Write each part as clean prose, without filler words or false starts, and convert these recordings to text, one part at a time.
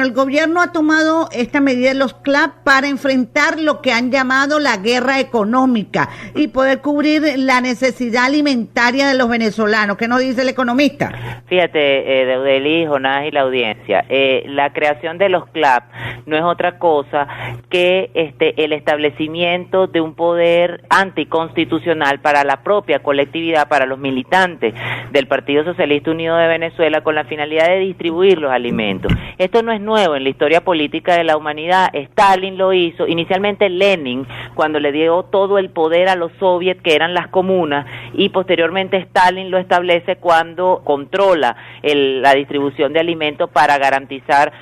El gobierno ha tomado esta medida de los CLAP para enfrentar lo que han llamado la guerra económica y poder cubrir la necesidad alimentaria de los venezolanos. ¿Qué nos dice el economista? Fíjate, Deudeli, Jonás y la audiencia, la creación de los CLAP no es otra cosa que el establecimiento de un poder anticonstitucional para la propia colectividad, para los militantes del Partido Socialista Unido de Venezuela, con la finalidad de distribuir los alimentos. Esto no es nuevo en la historia política de la humanidad. Stalin lo hizo, inicialmente Lenin, cuando le dio todo el poder a los soviets, que eran las comunas, y posteriormente Stalin lo establece cuando controla la distribución de alimentos para garantizar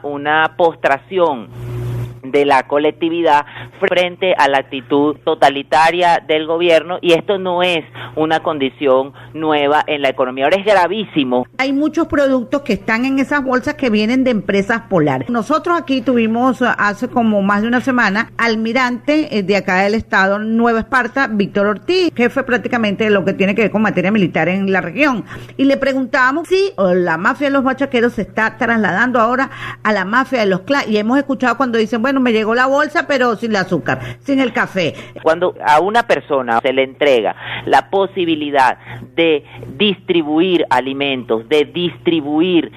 una postración de la colectividad frente a la actitud totalitaria del gobierno, y esto no es una condición nueva en la economía. Ahora es gravísimo. Hay muchos productos que están en esas bolsas que vienen de empresas polares. Nosotros aquí tuvimos hace como más de una semana almirante de acá del estado Nueva Esparta, Víctor Ortiz, jefe prácticamente de lo que tiene que ver con materia militar en la región, y le preguntábamos si la mafia de los bachaqueros se está trasladando ahora a la mafia de los CLAP, y hemos escuchado cuando dicen, bueno, me llegó la bolsa, pero sin el azúcar, sin el café. Cuando a una persona se le entrega la posibilidad de distribuir alimentos, de distribuir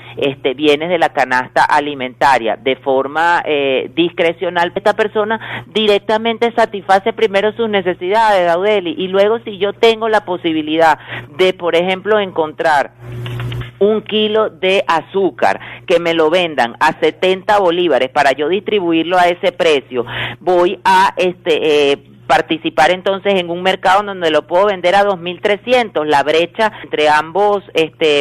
bienes de la canasta alimentaria de forma discrecional, esta persona directamente satisface primero sus necesidades, Daudeli, y luego, si yo tengo la posibilidad de, por ejemplo, encontrar 1 kilo de azúcar, que me lo vendan a 70 bolívares para yo distribuirlo a ese precio, voy a participar entonces en un mercado donde lo puedo vender a 2.300. La brecha entre ambos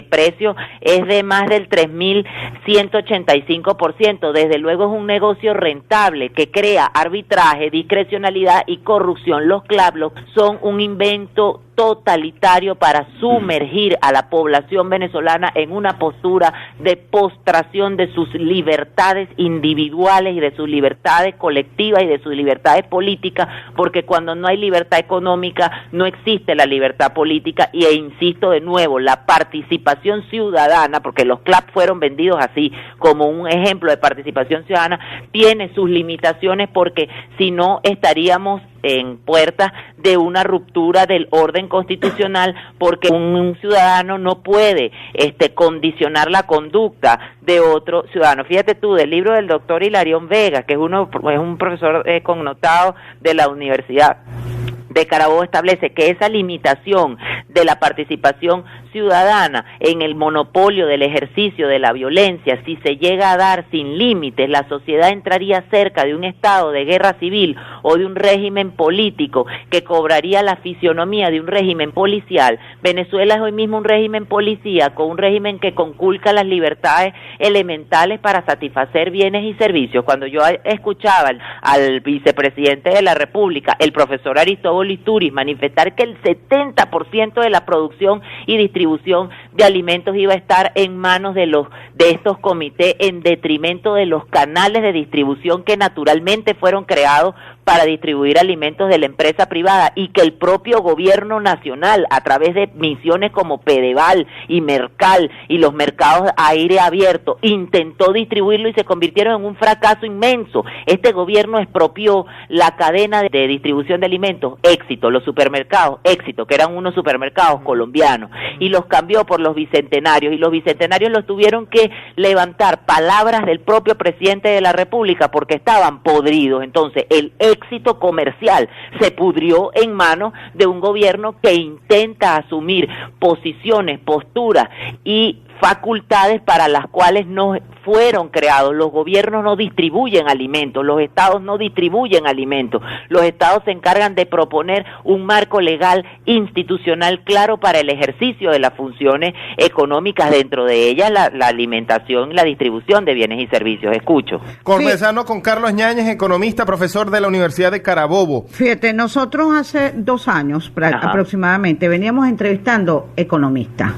precios es de más del 3.185%. Desde luego es un negocio rentable que crea arbitraje, discrecionalidad y corrupción. Los CLAP son un invento totalitario para sumergir a la población venezolana en una postura de postración de sus libertades individuales y de sus libertades colectivas y de sus libertades políticas, porque cuando no hay libertad económica no existe la libertad política. E insisto de nuevo, la participación ciudadana, porque los CLAP fueron vendidos así como un ejemplo de participación ciudadana, tiene sus limitaciones, porque si no estaríamos en puertas de una ruptura del orden constitucional, porque un ciudadano no puede condicionar la conducta de otro ciudadano. Fíjate tú, del libro del doctor Hilarión Vega, que es un profesor connotado de la Universidad de Carabobo, establece que esa limitación de la participación ciudadana en el monopolio del ejercicio de la violencia, si se llega a dar sin límites, la sociedad entraría cerca de un estado de guerra civil o de un régimen político que cobraría la fisionomía de un régimen policial. Venezuela es hoy mismo un régimen policíaco, un régimen que conculca las libertades elementales para satisfacer bienes y servicios. Cuando yo escuchaba al vicepresidente de la República, el profesor Aristóbulo Isturiz, manifestar que el 70% de la producción y distribución de alimentos iba a estar en manos de estos comités, en detrimento de los canales de distribución que naturalmente fueron creados para distribuir alimentos de la empresa privada, y que el propio gobierno nacional, a través de misiones como Pedeval y Mercal y los mercados a aire abierto, intentó distribuirlo y se convirtieron en un fracaso inmenso. Este gobierno expropió la cadena de distribución de alimentos, Éxito, los supermercados, Éxito, que eran unos supermercados colombianos, y los cambió por los bicentenarios, y los bicentenarios los tuvieron que levantar palabras del propio presidente de la República porque estaban podridos. Entonces, el Éxito comercial se pudrió en manos de un gobierno que intenta asumir posiciones, posturas y facultades para las cuales no fueron creados. Los gobiernos no distribuyen alimentos, los estados no distribuyen alimentos, los estados se encargan de proponer un marco legal institucional claro para el ejercicio de las funciones económicas, dentro de ellas la alimentación y la distribución de bienes y servicios. Escucho. Conversando con Carlos Ñáñez, economista, profesor de la Universidad de Carabobo. Fíjate, nosotros hace 2 años aproximadamente veníamos entrevistando economistas.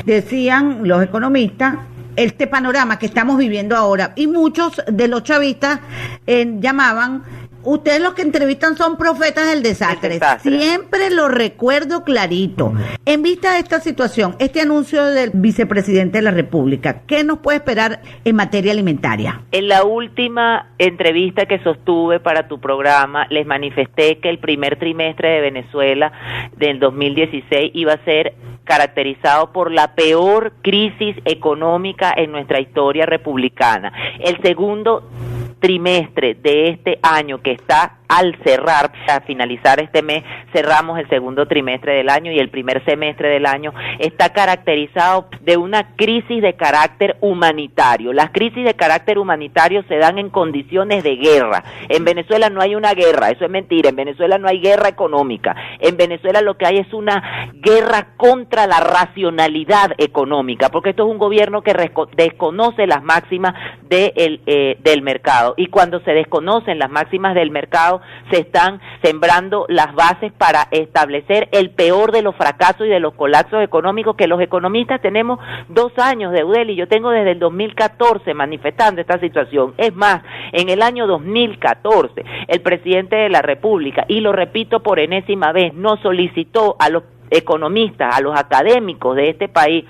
Decían los economistas este panorama que estamos viviendo ahora, y muchos de los chavistas llamaban Ustedes los que entrevistan son profetas del desastre. Siempre lo recuerdo clarito. En vista de esta situación, este anuncio del vicepresidente de la República, ¿qué nos puede esperar en materia alimentaria? En la última entrevista que sostuve para tu programa, les manifesté que el primer trimestre de Venezuela del 2016 iba a ser caracterizado por la peor crisis económica en nuestra historia republicana. El segundo trimestre de este año, que está al cerrar, a finalizar este mes, cerramos el segundo trimestre del año, y el primer semestre del año está caracterizado de una crisis de carácter humanitario. Las crisis de carácter humanitario se dan en condiciones de guerra. En Venezuela no hay una guerra, eso es mentira. En Venezuela no hay guerra económica. En Venezuela lo que hay es una guerra contra la racionalidad económica, porque esto es un gobierno que desconoce las máximas del mercado, y cuando se desconocen las máximas del mercado, se están sembrando las bases para establecer el peor de los fracasos y de los colapsos económicos, que los economistas tenemos 2 años, de Eudeli, yo tengo desde el 2014 manifestando esta situación. Es más, en el año 2014, el presidente de la República, y lo repito por enésima vez, nos solicitó a los economistas, a los académicos de este país,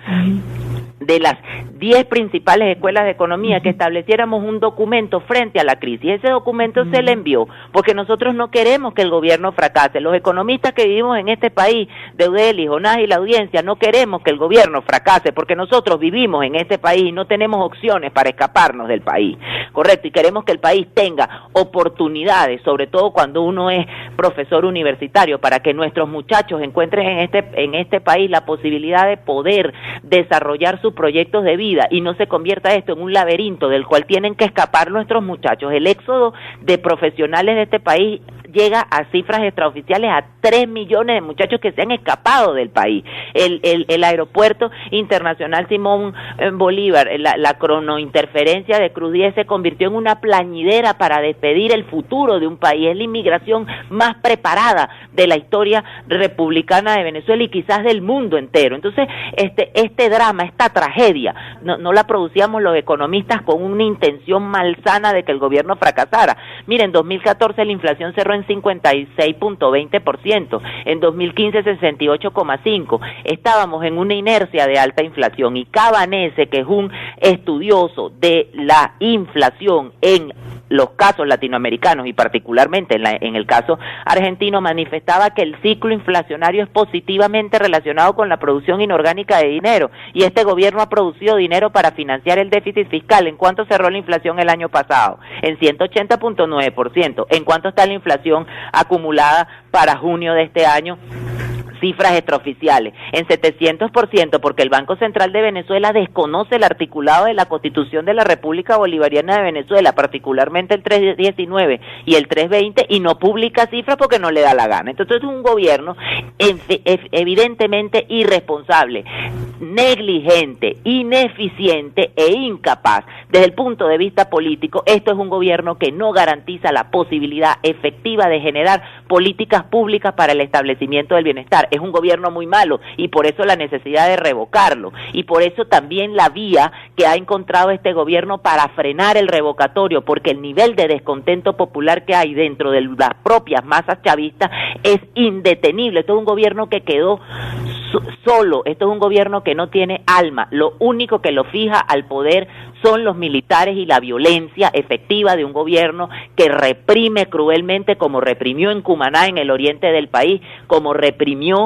de las 10 principales escuelas de economía, que estableciéramos un documento frente a la crisis. Ese documento se le envió, porque nosotros no queremos que el gobierno fracase. Los economistas que vivimos en este país, Deudeli, Jonás y la audiencia, no queremos que el gobierno fracase, porque nosotros vivimos en este país y no tenemos opciones para escaparnos del país, correcto, y queremos que el país tenga oportunidades, sobre todo cuando uno es profesor universitario, para que nuestros muchachos encuentren en este país la posibilidad de poder desarrollar sus proyectos de vida, y no se convierta esto en un laberinto del cual tienen que escapar nuestros muchachos. El éxodo de profesionales de este país llega a cifras extraoficiales, a 3 millones de muchachos que se han escapado del país. El aeropuerto internacional Simón Bolívar, la cronointerferencia de Cruz 10 se convirtió en una plañidera para despedir el futuro de un país. Es la inmigración más preparada de la historia republicana de Venezuela y quizás del mundo entero. Entonces, este drama, esta tragedia, no la producíamos los economistas con una intención malsana de que el gobierno fracasara. Miren, en 2014 la inflación cerró en 56.20%, en 2015 68.5%. Estábamos en una inercia de alta inflación, y Cabanese, que es un estudioso de la inflación en los casos latinoamericanos y particularmente en el caso argentino, manifestaba que el ciclo inflacionario es positivamente relacionado con la producción inorgánica de dinero, y este gobierno ha producido dinero para financiar el déficit fiscal. ¿En cuánto cerró la inflación el año pasado? En 180.9%. ¿En cuánto está la inflación acumulada para junio de este año? Cifras extraoficiales, en 700%, porque el Banco Central de Venezuela desconoce el articulado de la Constitución de la República Bolivariana de Venezuela, particularmente el 319 y el 320, y no publica cifras porque no le da la gana. Entonces es un gobierno evidentemente irresponsable, negligente, ineficiente e incapaz. Desde el punto de vista político, esto es un gobierno que no garantiza la posibilidad efectiva de generar políticas públicas para el establecimiento del bienestar. Es un gobierno muy malo, y por eso la necesidad de revocarlo, y por eso también la vía que ha encontrado este gobierno para frenar el revocatorio, porque el nivel de descontento popular que hay dentro de las propias masas chavistas es indetenible. Esto es un gobierno que quedó solo, esto es un gobierno que no tiene alma. Lo único que lo fija al poder son los militares y la violencia efectiva de un gobierno que reprime cruelmente, como reprimió en Cumaná, en el oriente del país, como reprimió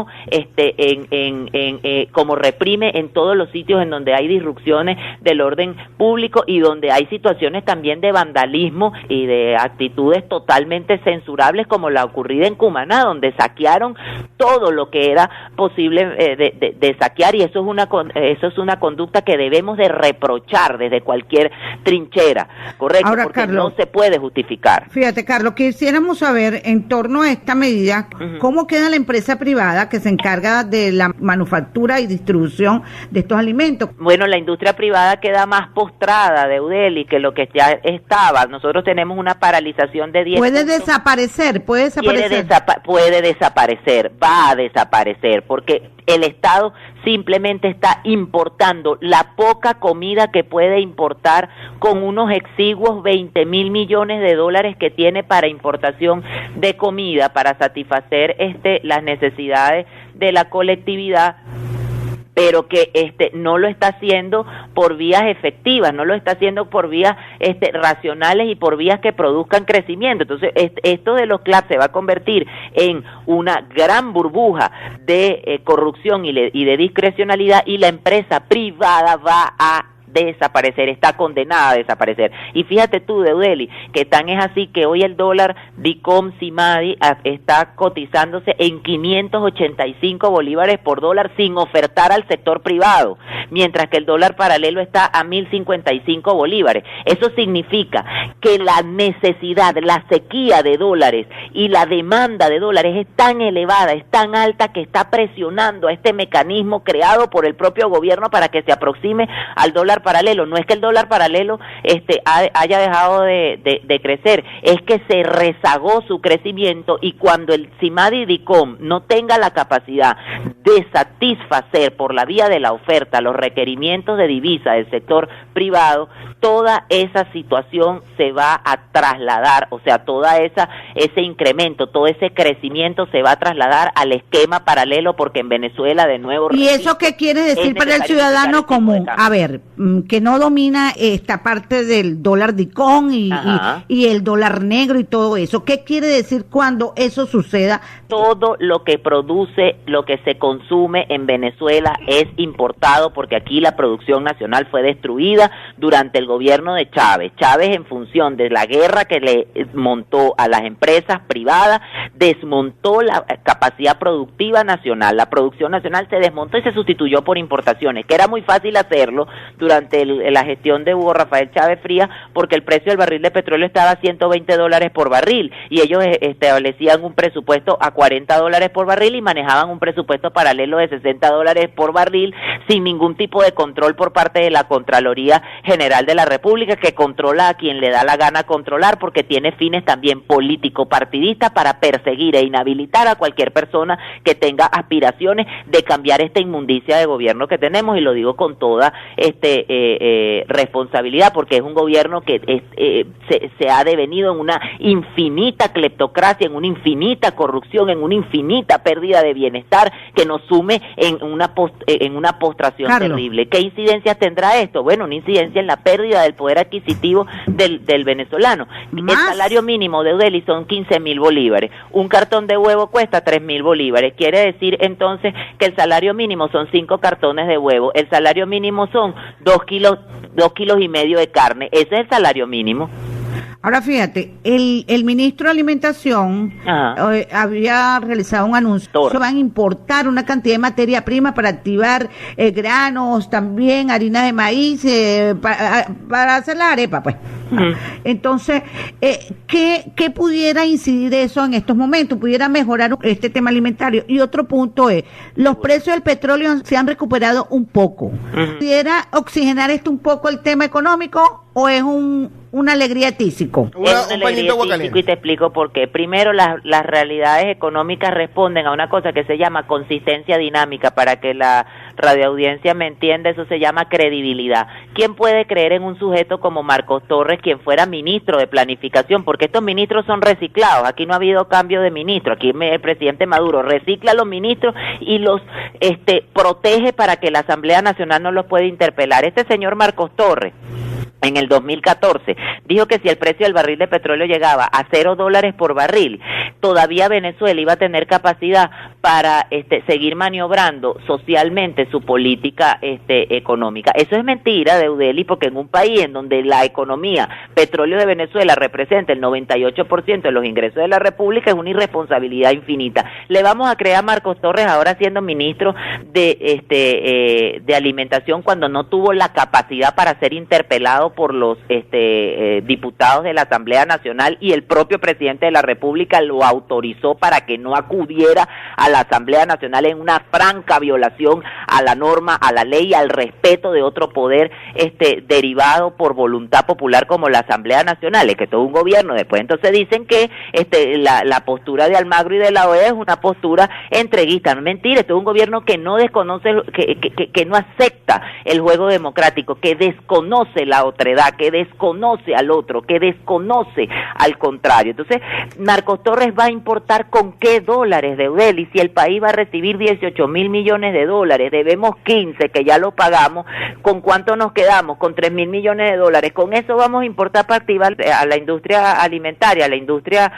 como reprime en todos los sitios en donde hay disrupciones del orden público y donde hay situaciones también de vandalismo y de actitudes totalmente censurables, como la ocurrida en Cumaná, donde saquearon todo lo que era posible de saquear, y eso es una conducta que debemos de reprochar desde cualquier trinchera, ¿correcto? Ahora, porque Carlos, no se puede justificar. Fíjate, Carlos, quisiéramos saber en torno a esta medida, ¿cómo queda la empresa privada que se encarga de la manufactura y distribución de estos alimentos? Bueno, la industria privada queda más postrada, Deudeli, que lo que ya estaba. Nosotros tenemos una paralización de 10 ¿Puede puntos. desaparecer? ¿Puede desaparecer? Puede desaparecer, va a desaparecer, porque El Estado simplemente está importando la poca comida que puede importar con unos exiguos 20.000 millones de dólares que tiene para importación de comida para satisfacer las necesidades de la colectividad, pero que no lo está haciendo por vías efectivas, no lo está haciendo por vías racionales y por vías que produzcan crecimiento. Entonces, esto de los CLAP se va a convertir en una gran burbuja de corrupción y de discrecionalidad, y la empresa privada va a desaparecer, está condenada a desaparecer. Y fíjate tú, Deudeli, que tan es así que hoy el dólar DICOM CIMADI está cotizándose en 585 bolívares por dólar sin ofertar al sector privado, mientras que el dólar paralelo está a 1.055 bolívares. Eso significa que la necesidad, la sequía de dólares y la demanda de dólares es tan elevada, es tan alta, que está presionando a este mecanismo creado por el propio gobierno para que se aproxime al dólar paralelo. No es que el dólar paralelo haya dejado de crecer, es que se rezagó su crecimiento, y cuando el CIMADI DICOM no tenga la capacidad de satisfacer por la vía de la oferta los requerimientos de divisa del sector privado, toda esa situación se va a trasladar, o sea, ese incremento, todo ese crecimiento se va a trasladar al esquema paralelo, porque en Venezuela de nuevo... ¿Y eso qué quiere decir para el ciudadano común? A ver, que no domina esta parte del dólar DICOM y el dólar negro y todo eso. ¿Qué quiere decir cuando eso suceda? Todo lo que produce, lo que se consume en Venezuela es importado, porque aquí la producción nacional fue destruida durante el gobierno de Chávez. Chávez, en función de la guerra que le montó a las empresas privadas, desmontó la capacidad productiva nacional. La producción nacional se desmontó y se sustituyó por importaciones, que era muy fácil hacerlo durante la gestión de Hugo Rafael Chávez Frías, porque el precio del barril de petróleo estaba a $120 por barril, y ellos establecían un presupuesto a $40 por barril y manejaban un presupuesto paralelo de $60 por barril, sin ningún tipo de control por parte de la Contraloría General de la República, que controla a quien le da la gana controlar, porque tiene fines también político-partidistas para perseguir e inhabilitar a cualquier persona que tenga aspiraciones de cambiar esta inmundicia de gobierno que tenemos, y lo digo con toda responsabilidad, porque es un gobierno que se ha devenido en una infinita cleptocracia, en una infinita corrupción, en una infinita pérdida de bienestar, que nos sume en una postración terrible. ¿Qué incidencias tendrá esto? Bueno, una incidencia en la pérdida del poder adquisitivo del venezolano. ¿Más? El salario mínimo de Deudeli son 15.000 bolívares. Un cartón de huevo cuesta 3.000 bolívares. Quiere decir entonces que el salario mínimo son 5 cartones de huevo. El salario mínimo son 2 kilos y medio de carne. Ese es el salario mínimo. Ahora fíjate, el ministro de Alimentación había realizado un anuncio. Se van a importar una cantidad de materia prima para activar granos, también harina de maíz, para hacer la arepa, pues. Entonces, ¿qué pudiera incidir eso en estos momentos? ¿Pudiera mejorar este tema alimentario? Y otro punto es, los precios del petróleo se han recuperado un poco. ¿Pudiera oxigenar esto un poco el tema económico, o es una alegría tísico? Es una alegría tísico, y te explico por qué. Primero, las realidades económicas responden a una cosa que se llama consistencia dinámica. Para que la radioaudiencia me entienda, eso se llama credibilidad. ¿Quién puede creer en un sujeto como Marcos Torres, quien fuera ministro de Planificación? Porque estos ministros son reciclados. Aquí no ha habido cambio de ministro. Aquí el presidente Maduro recicla a los ministros y los protege para que la Asamblea Nacional no los pueda interpelar. Este señor Marcos Torres, en el 2014, dijo que si el precio del barril de petróleo llegaba a $0 por barril, todavía Venezuela iba a tener capacidad para seguir maniobrando socialmente su política económica. Eso es mentira, Deudeli, porque en un país en donde la economía petróleo de Venezuela representa el 98% de los ingresos de la República, es una irresponsabilidad infinita. Le vamos a creer a Marcos Torres ahora siendo ministro de Alimentación, cuando no tuvo la capacidad para ser interpelado por los diputados de la Asamblea Nacional, y el propio presidente de la República lo autorizó para que no acudiera a la Asamblea Nacional en una franca violación a la norma, a la ley, al respeto de otro poder derivado por voluntad popular como la Asamblea Nacional, es que todo un gobierno. Después entonces dicen que la postura de Almagro y de la OEA es una postura entreguista. No es mentira, esto es un gobierno que no desconoce, que no acepta el juego democrático, que desconoce la otredad, que desconoce al otro, que desconoce al contrario. Entonces, Marcos Torres va a importar con qué dólares de Eudel, y si el país va a recibir 18.000 millones de dólares, debemos 15, que ya lo pagamos, ¿con cuánto nos quedamos? Con 3.000 millones de dólares. Con eso vamos a importar para activar a la industria alimentaria, a la industria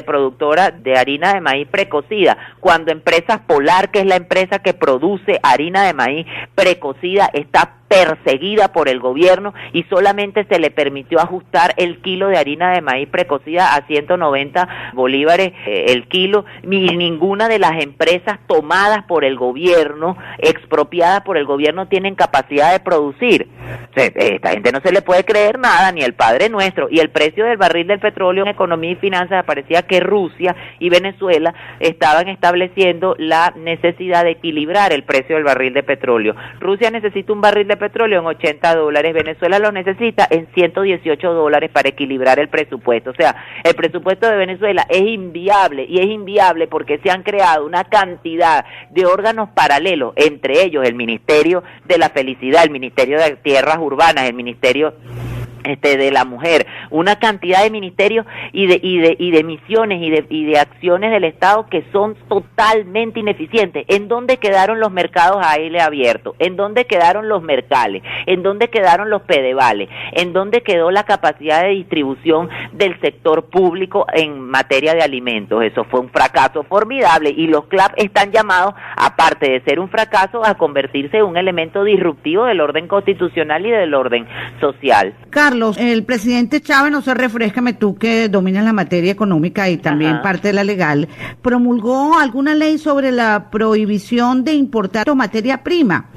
productora de harina de maíz precocida, cuando Empresas Polar, que es la empresa que produce harina de maíz precocida, está perseguida por el gobierno y solamente se le permitió ajustar el kilo de harina de maíz precocida a 190 bolívares el kilo, y ninguna de las empresas tomadas por el gobierno, expropiadas por el gobierno, tienen capacidad de producir. O sea, esta gente no se le puede creer nada, ni el Padre Nuestro. Y el precio del barril del petróleo en Economía y Finanzas aparecía que Rusia y Venezuela estaban estableciendo la necesidad de equilibrar el precio del barril de petróleo. Rusia necesita un barril de petróleo en $80, Venezuela lo necesita en $118 para equilibrar el presupuesto. O sea, el presupuesto de Venezuela es inviable, y es inviable porque se han creado una cantidad de órganos paralelos, entre ellos el Ministerio de la Felicidad, el Ministerio de Tierras Urbanas, el Ministerio de la Mujer, una cantidad de ministerios y de misiones y de acciones del Estado que son totalmente ineficientes. ¿En dónde quedaron los mercados a aire abierto? ¿En dónde quedaron los mercales? ¿En dónde quedaron los pedevales? ¿En dónde quedó la capacidad de distribución del sector público en materia de alimentos? Eso fue un fracaso formidable, y los CLAP están llamados, aparte de ser un fracaso, a convertirse en un elemento disruptivo del orden constitucional y del orden social. Carlos, el presidente Chávez, no sé, refréscame tú que dominas la materia económica y también parte de la legal, ¿promulgó alguna ley sobre la prohibición de importar materia prima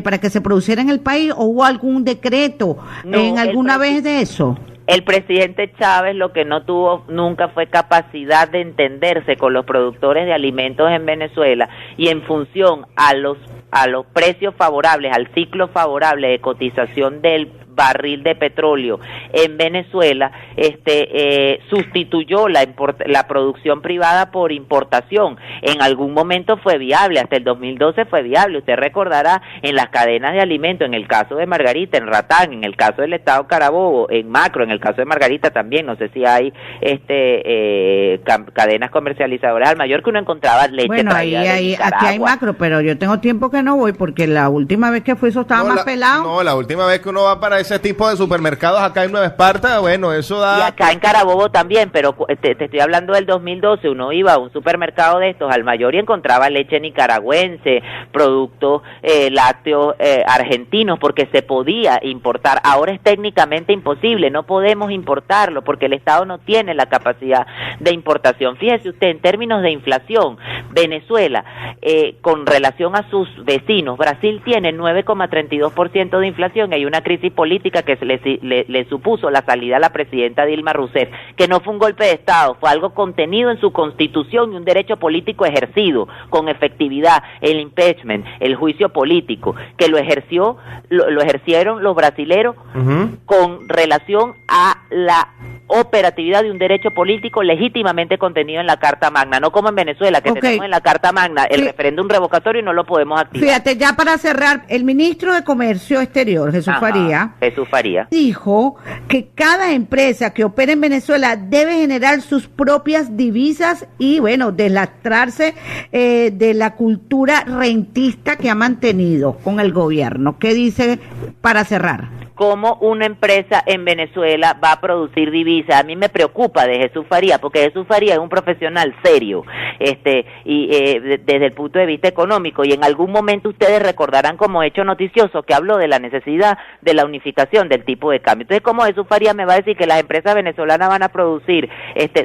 para que se produciera en el país, o hubo algún decreto en alguna vez de eso? El presidente Chávez lo que no tuvo nunca fue capacidad de entenderse con los productores de alimentos en Venezuela, y en función a los precios favorables, al ciclo favorable de cotización del barril de petróleo en Venezuela, sustituyó la producción privada por importación. En algún momento fue viable, hasta el 2012 fue viable. Usted recordará en las cadenas de alimentos, en el caso de Margarita, en Ratán, en el caso del Estado Carabobo, en Macro, en el caso de Margarita también, no sé si hay cadenas comercializadoras al mayor, que uno encontraba leche. Bueno, aquí hay Macro, pero yo tengo tiempo que no voy, porque la última vez que fui eso estaba más pelado. No, la última vez que uno va para ese tipo de supermercados acá en Nueva Esparta, bueno, eso da... Y acá en Carabobo también, pero te estoy hablando del 2012, uno iba a un supermercado de estos al mayor y encontraba leche nicaragüense, productos lácteos argentinos, porque se podía importar. Ahora es técnicamente imposible, no podemos importarlo porque el Estado no tiene la capacidad de importación. Fíjese usted, en términos de inflación, Venezuela, con relación a sus vecinos, Brasil tiene 9,32% de inflación, y hay una crisis política que le supuso la salida a la presidenta Dilma Rousseff, que no fue un golpe de Estado, fue algo contenido en su constitución y un derecho político ejercido con efectividad, el impeachment, el juicio político, que lo ejercieron los brasileros con relación a la operatividad de un derecho político legítimamente contenido en la Carta Magna, no como en Venezuela, que tenemos en la Carta Magna el referéndum revocatorio y no lo podemos activar. Fíjate, ya para cerrar, el ministro de Comercio Exterior, Jesús Faría, dijo que cada empresa que opera en Venezuela debe generar sus propias divisas y, bueno, deslastrarse de la cultura rentista que ha mantenido con el gobierno. ¿Qué dice para cerrar? ¿Cómo una empresa en Venezuela va a producir divisas? A mí me preocupa de Jesús Faría, porque Jesús Faría es un profesional serio, desde el punto de vista económico, y en algún momento ustedes recordarán como hecho noticioso que habló de la necesidad de la unificación del tipo de cambio. Entonces, ¿cómo Jesús Faría me va a decir que las empresas venezolanas van a producir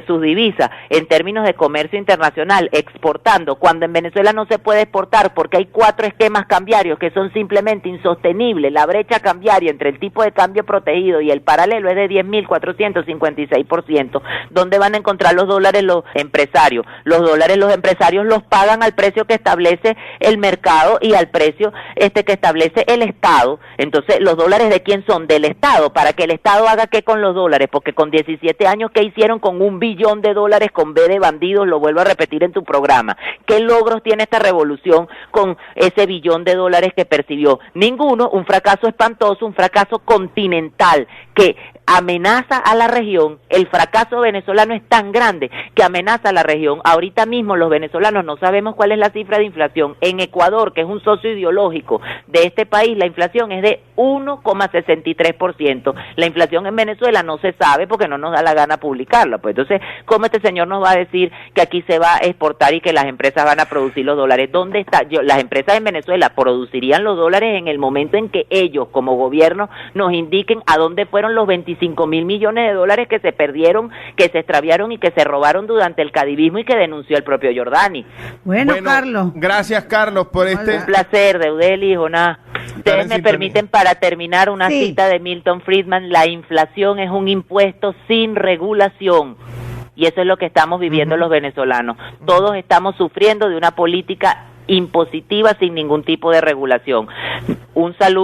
sus divisas en términos de comercio internacional, exportando, cuando en Venezuela no se puede exportar porque hay 4 esquemas cambiarios que son simplemente insostenibles? La brecha cambiaria entre el tipo de cambio protegido y el paralelo es de 10.456%. ¿Dónde van a encontrar los dólares los empresarios? Los dólares los empresarios los pagan al precio que establece el mercado y al precio que establece el Estado. Entonces, ¿los dólares de quién son? Del Estado. ¿Para que el Estado haga qué con los dólares? Porque con 17 años, ¿qué hicieron con $1 billón con B de bandidos? Lo vuelvo a repetir en tu programa. ¿Qué logros tiene esta revolución con ese $1 billón que percibió? Ninguno. Un fracaso espantoso, un fracaso continental que amenaza a la región. El fracaso venezolano es tan grande que amenaza a la región. Ahorita mismo los venezolanos no sabemos cuál es la cifra de inflación. En Ecuador, que es un socio ideológico de este país, la inflación es de 1,63%. La inflación en Venezuela no se sabe porque no nos da la gana publicarla. Pues entonces, ¿cómo este señor nos va a decir que aquí se va a exportar y que las empresas van a producir los dólares? ¿Dónde está? Las empresas en Venezuela producirían los dólares en el momento en que ellos, como gobierno, nos indiquen a dónde fueron los 25.000 millones de dólares que se perdieron, que se extraviaron y que se robaron durante el cadivismo y que denunció el propio Giordani. Bueno, Carlos. Gracias, Carlos, por este... Un placer, Deudeli y Jonás. Ustedes me permiten, para terminar, una cita de Milton Friedman: la inflación es un impuesto sin regulación. Y eso es lo que estamos viviendo los venezolanos. Todos estamos sufriendo de una política impositiva sin ningún tipo de regulación. Un saludo.